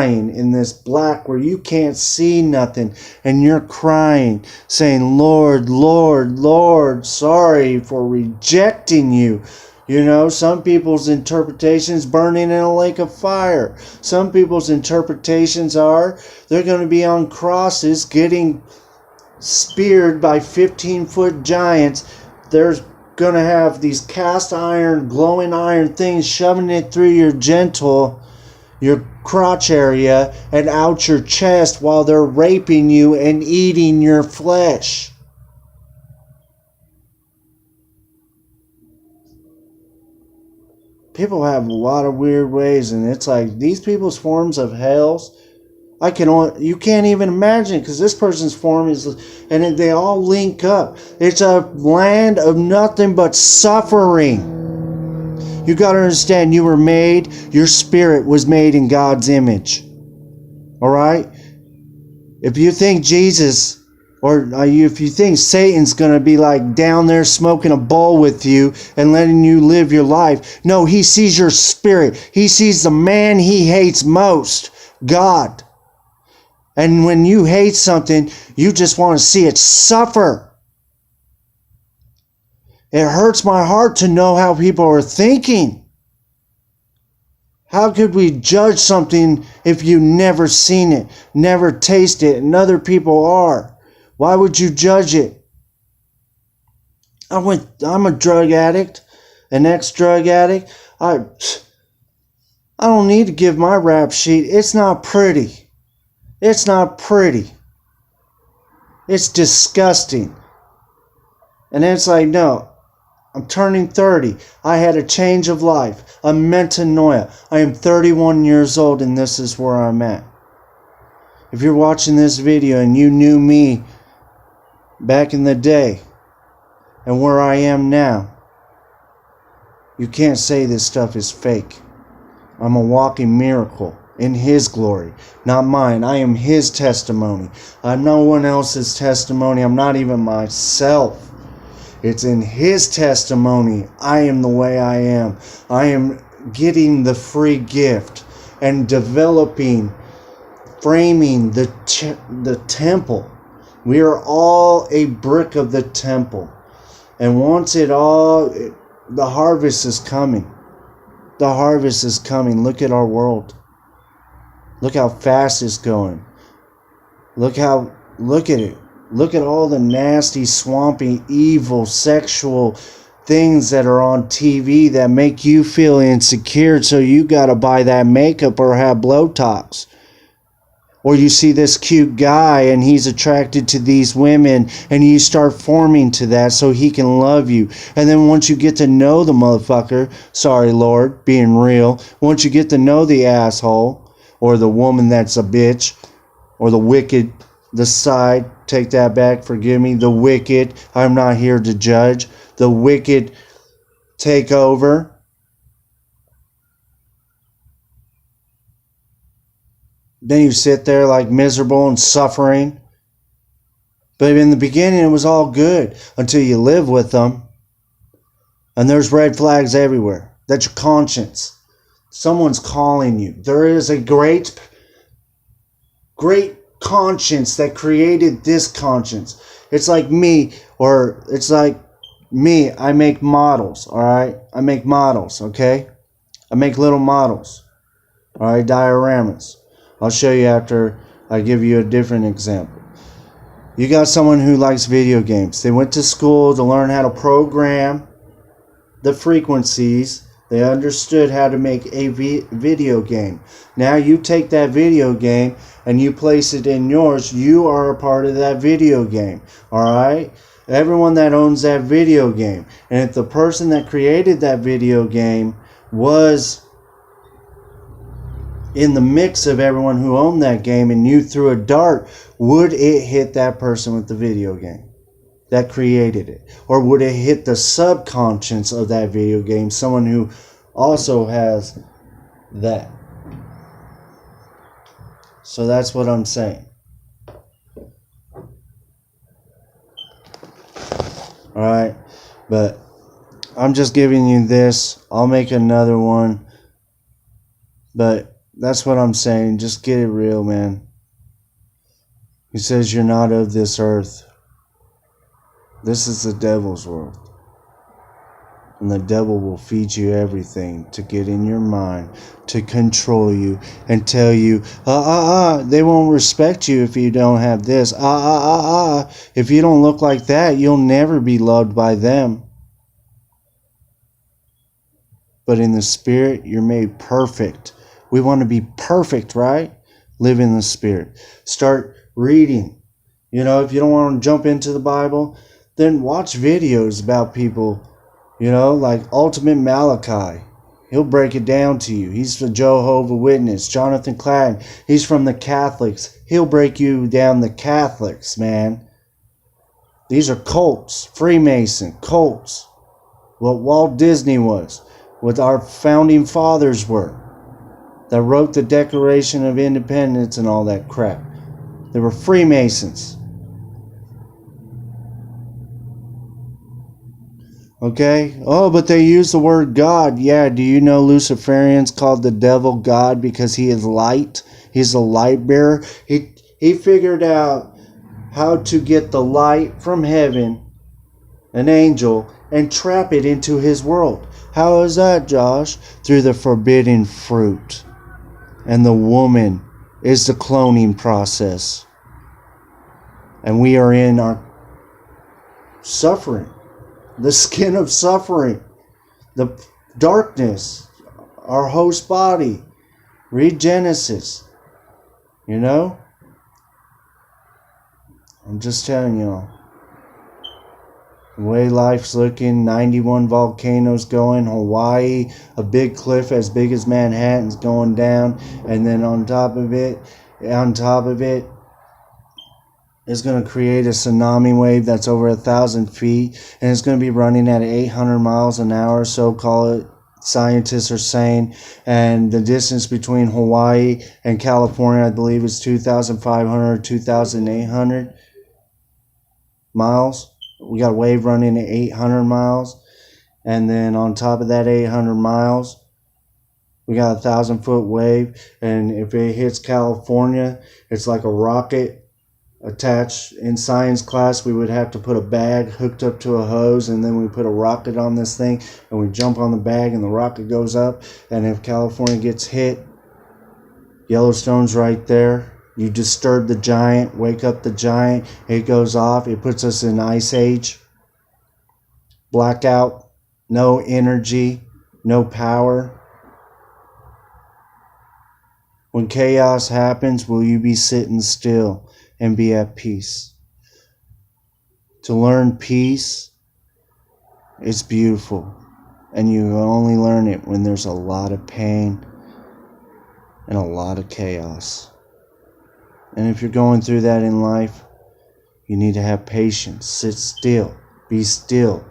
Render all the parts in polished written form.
in this black where you can't see nothing, and you're crying, saying, Lord, Lord, Lord, sorry for rejecting you. You know, some people's interpretations burning in a lake of fire. Some people's interpretations are they're going to be on crosses getting speared by 15-foot giants. They're going to have these cast iron, glowing iron things shoving it through your crotch area and out your chest while they're raping you and eating your flesh. People have a lot of weird ways, and it's like these people's forms of hells, you can't even imagine, because this person's form is, and they all link up. It's a land of nothing but suffering. You got to understand, your spirit was made in God's image. Alright? If you think Jesus, or if you think Satan's going to be like down there smoking a bowl with you and letting you live your life, no, he sees your spirit. He sees the man he hates most, God. And when you hate something, you just want to see it suffer. It hurts my heart to know how people are thinking. How could we judge something if you never seen it, never tasted it, and other people are? Why would you judge it? I'm a drug addict, an ex-drug addict. I don't need to give my rap sheet. It's not pretty. It's not pretty. It's disgusting. And it's like, no. I'm turning 30. I had a change of life, a metanoia. I am 31 years old, and this is where I'm at. If you're watching this video and you knew me back in the day and where I am now, you can't say this stuff is fake. I'm a walking miracle in His glory, not mine. I am His testimony. I'm no one else's testimony. I'm not even myself. It's in His testimony. I am the way I am. I am getting the free gift and developing, framing the temple. We are all a brick of the temple. And once the harvest is coming. The harvest is coming. Look at our world. Look how fast it's going. Look at it. Look at all the nasty, swampy, evil, sexual things that are on TV that make you feel insecure, so you gotta buy that makeup or have Botox. Or you see this cute guy and he's attracted to these women and you start forming to that so he can love you. And then once you get to know the motherfucker, sorry Lord, being real, once you get to know the asshole or the woman that's a bitch or the wicked, the side, take that back, forgive me, the wicked, I'm not here to judge, the wicked take over. Then you sit there like miserable and suffering. But in the beginning it was all good until you live with them. And there's red flags everywhere. That's your conscience. Someone's calling you. There is a great conscience that created this conscience. It's like me, I make models, alright? I make models, okay? I make little models, alright? Dioramas. I'll show you after I give you a different example. You got someone who likes video games. They went to school to learn how to program the frequencies. They understood how to make a video game. Now you take that video game and you place it in yours. You are a part of that video game. Alright? Everyone that owns that video game. And if the person that created that video game was in the mix of everyone who owned that game and you threw a dart, would it hit that person with the video game that created it? Or would it hit the subconscious of that video game, someone who also has that? So that's what I'm saying. Alright, but I'm just giving you this. I'll make another one. But That's what I'm saying. Just get it real, man. He says you're not of this earth. This is the devil's world. And the devil will feed you everything to get in your mind, to control you, and tell you, they won't respect you if you don't have this. If you don't look like that, you'll never be loved by them. But in the spirit, you're made perfect. We want to be perfect, right? Live in the spirit. Start reading. If you don't want to jump into the Bible, then watch videos about people. Like Ultimate Malachi. He'll break it down to you. He's the Jehovah's Witness. Jonathan Clatton, he's from the Catholics. He'll break you down the Catholics, man. These are cults. Freemason, cults. What Walt Disney was. What our founding fathers were. That wrote the Declaration of Independence and all that crap. They were Freemasons. Okay? Oh, but they use the word God. Yeah, do you know Luciferians called the devil God because he is light? He's a light bearer. He figured out how to get the light from heaven, an angel, and trap it into his world. How is that, Josh? Through the forbidden fruit. And the woman is the cloning process. And we are in our suffering. The skin of suffering, the darkness, our host body. Read Genesis. I'm just telling y'all. The way life's looking, 91 volcanoes going, Hawaii, a big cliff as big as Manhattan's going down, and then on top of it, is going to create a tsunami wave that's over 1,000 feet, and it's going to be running at 800 miles an hour, so call it, scientists are saying, and the distance between Hawaii and California, I believe, is 2,500 or 2,800 miles. We got a wave running at 800 miles, and then on top of that 800 miles, we got a 1,000-foot wave, and if it hits California, it's like a rocket attached. In science class, we would have to put a bag hooked up to a hose, and then we put a rocket on this thing, and we jump on the bag, and the rocket goes up, and if California gets hit, Yellowstone's right there. You disturb the giant, wake up the giant, it goes off, it puts us in ice age, blackout, no energy, no power. When chaos happens, will you be sitting still and be at peace? To learn peace, it's beautiful. And you only learn it when there's a lot of pain and a lot of chaos. And if you're going through that in life, you need to have patience. Sit still. Be still.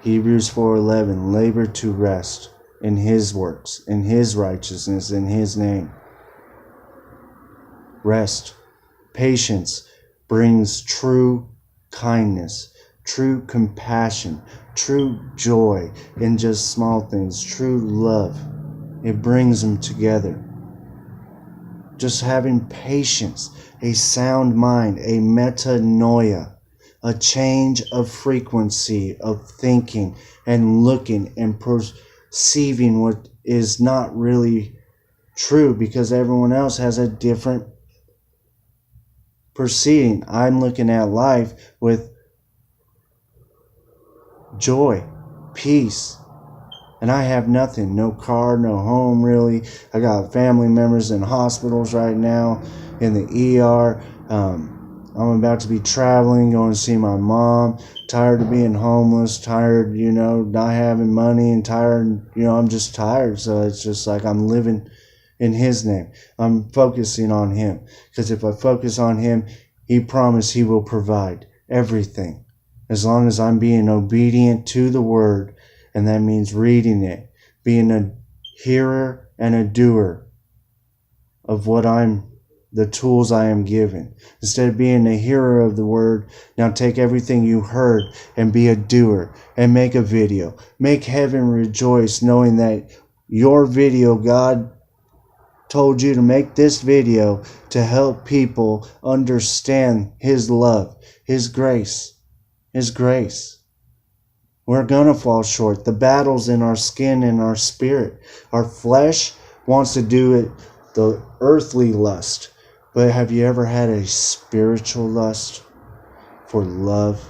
Hebrews 4:11, labor to rest in His works, in His righteousness, in His name. Rest. Patience brings true kindness, true compassion, true joy in just small things, true love. It brings them together. Just having patience, a sound mind, a metanoia, a change of frequency of thinking and looking and perceiving what is not really true because everyone else has a different perceiving. I'm looking at life with joy, peace, and I have nothing, no car, no home really. I got family members in hospitals right now, in the ER. I'm about to be traveling, going to see my mom. Tired of being homeless, tired, not having money, and tired, I'm just tired. So it's just like I'm living in His name. I'm focusing on Him. Because if I focus on Him, He promised He will provide everything. As long as I'm being obedient to the Word, and that means reading it, being a hearer and a doer of the tools I am given. Instead of being a hearer of the Word, now take everything you heard and be a doer and make a video. Make heaven rejoice knowing that your video God told you to make this video to help people understand His love, His grace, His grace. We're going to fall short. The battle's in our skin and our spirit. Our flesh wants to do it, the earthly lust. But have you ever had a spiritual lust for love,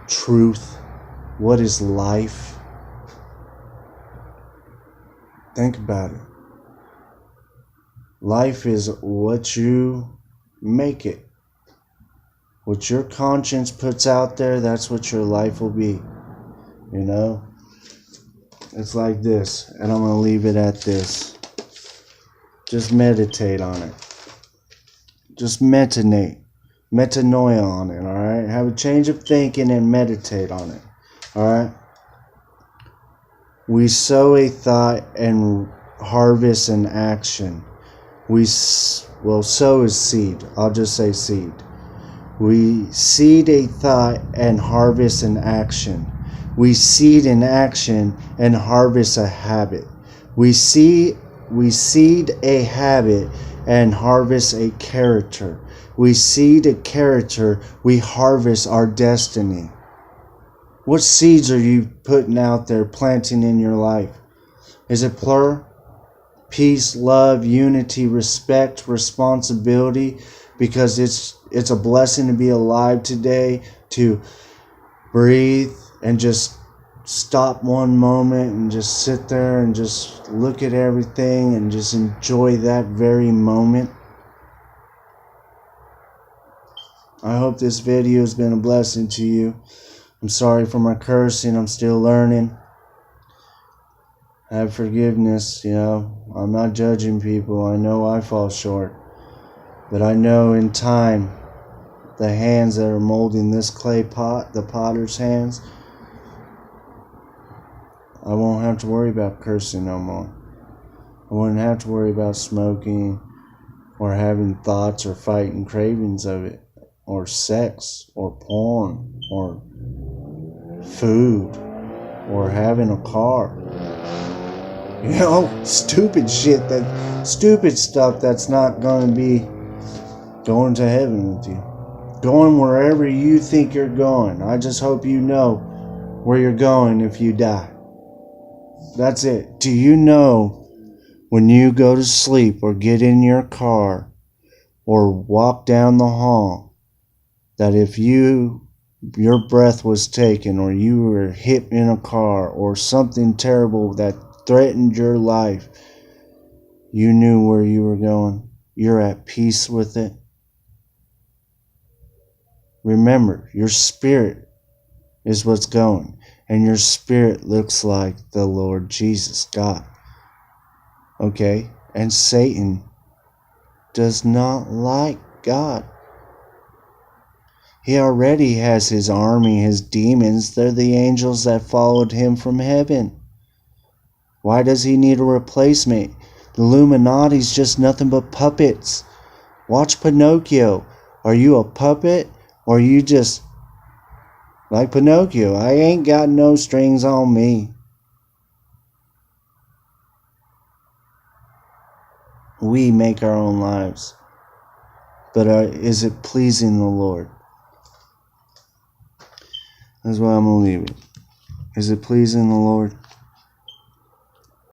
truth? What is life? Think about it. Life is what you make it. What your conscience puts out there, that's what your life will be. You know? It's like this, and I'm going to leave it at this. Just meditate on it. Just metanoia on it, alright? Have a change of thinking and meditate on it, alright? We sow a thought and harvest an action. Sow is seed. I'll just say seed. We seed a thought and harvest an action. We seed an action and harvest a habit. We seed a habit and harvest a character. We seed a character, we harvest our destiny. What seeds are you putting out there, planting in your life? Is it peace, love, unity, respect, responsibility? Because it's a blessing to be alive today, to breathe and just stop one moment and just sit there and just look at everything and just enjoy that very moment. I hope this video has been a blessing to you. I'm sorry for my cursing. I'm still learning. Have forgiveness, I'm not judging people. I know I fall short. But I know in time, the hands that are molding this clay pot, the potter's hands, I won't have to worry about cursing no more. I wouldn't have to worry about smoking or having thoughts or fighting cravings of it, or sex or porn or food or having a car. Stupid stuff that's not going to be going to heaven with you. Going wherever you think you're going. I just hope you know where you're going if you die. That's it. Do you know when you go to sleep or get in your car or walk down the hall that if your breath was taken or you were hit in a car or something terrible that threatened your life, you knew where you were going? You're at peace with it. Remember, your spirit is what's going, and your spirit looks like the Lord Jesus, God. Okay? And Satan does not like God. He already has his army, his demons. They're the angels that followed him from heaven. Why does he need a replacement? The Illuminati's just nothing but puppets. Watch Pinocchio. Are you a puppet? Or you just like Pinocchio? I ain't got no strings on me. We make our own lives. But is it pleasing the Lord? That's why I'm going to leave it. Is it pleasing the Lord?